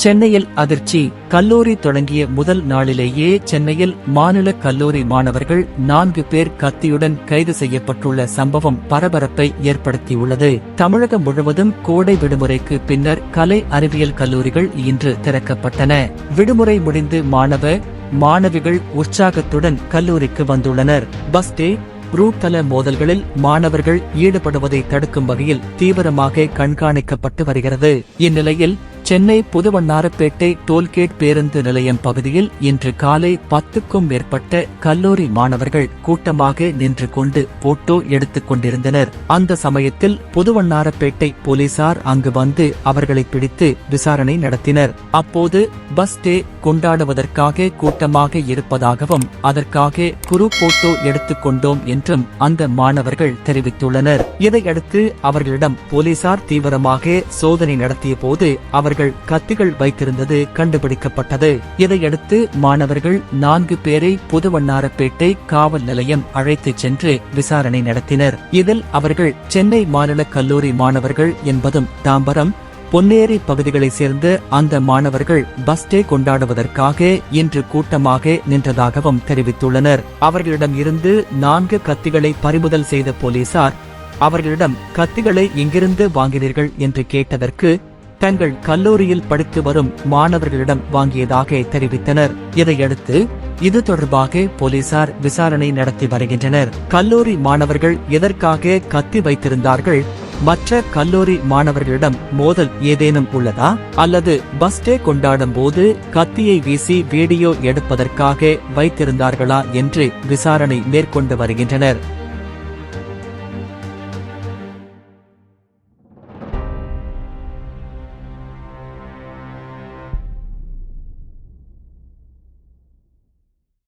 சென்னையில் அதிர்ச்சி. கல்லூரி தொடங்கிய முதல் நாளிலேயே சென்னையில் மாநில கல்லூரி மாணவர்கள் 4 பேர் கத்தியுடன் கைது செய்யப்பட்டுள்ள சம்பவம் பரபரப்பை ஏற்படுத்தியுள்ளது. தமிழகம் முழுவதும் கோடை விடுமுறைக்கு பின்னர் கலை அறிவியல் கல்லூரிகள் இன்று திறக்கப்பட்டன. விடுமுறை முடிந்து மாணவிகள் உற்சாகத்துடன் கல்லூரிக்கு வந்துள்ளனர். பஸ் டே ரூட் தள மோதல்களில் மாணவர்கள் ஈடுபடுவதை தடுக்கும் வகையில் தீவிரமாக கண்காணிக்கப்பட்டு வருகிறது. இந்நிலையில் சென்னை புதுவண்ணாரப்பேட்டை டோல்கேட் பேருந்து நிலையம் பகுதியில் இன்று காலை 10க்கும் மேற்பட்ட கல்லூரி மாணவர்கள் கூட்டமாக நின்று கொண்டு போட்டோ எடுத்துக் கொண்டிருந்தனர். அந்த சமயத்தில் புதுவண்ணாரப்பேட்டை போலீசார் அங்கு வந்து அவர்களை பிடித்து விசாரணை நடத்தினர். அப்போது பஸ் டே கொண்டாடுவதற்காக கூட்டமாக இருப்பதாகவும் அதற்காக குரூப் போட்டோ எடுத்துக் கொண்டோம் என்றும் அந்த மாணவர்கள் தெரிவித்துள்ளனர். இதையடுத்து அவர்களிடம் போலீசார் தீவிரமாக சோதனை நடத்திய போது அவர்கள் கத்திகள் வைத்திருந்தது கண்டுபிடிக்கப்பட்டது. இதையடுத்து மாணவர்கள் 4 பேரை புதுவண்ணாரப்பேட்டை காவல் நிலையம் அழைத்துச் சென்று விசாரணை நடத்தினர். இதில் அவர்கள் சென்னை மாநில கல்லூரி மாணவர்கள் என்பதும் தாம்பரம் பொன்னேரி பகுதிகளைச் சேர்ந்த அந்த மாணவர்கள் பஸ் டே கொண்டாடுவதற்காக இன்று கூட்டமாக நின்றதாகவும் தெரிவித்துள்ளனர். அவர்களிடம் இருந்து 4 கத்திகளை பறிமுதல் செய்த போலீசார் அவர்களிடம் கத்திகளை எங்கிருந்து வாங்கினீர்கள் என்று கேட்டதற்கு தங்கள் கல்லூரியில் படித்து வரும் மாணவர்களிடம் வாங்கியதாக தெரிவித்தனர். இதையடுத்து இது தொடர்பாக போலீசார் விசாரணை நடத்தி வருகின்றனர். கல்லூரி மாணவர்கள் எதற்காக கத்தி வைத்திருந்தார்கள்? மற்ற கல்லூரி மாணவர்களிடம் மோதல் ஏதேனும் உள்ளதா? அல்லது பஸ் டே கொண்டாடும் போது கத்தியை வீசி வீடியோ எடுப்பதற்காக வைத்திருந்தார்களா என்று விசாரணை மேற்கொண்டு வருகின்றனர்.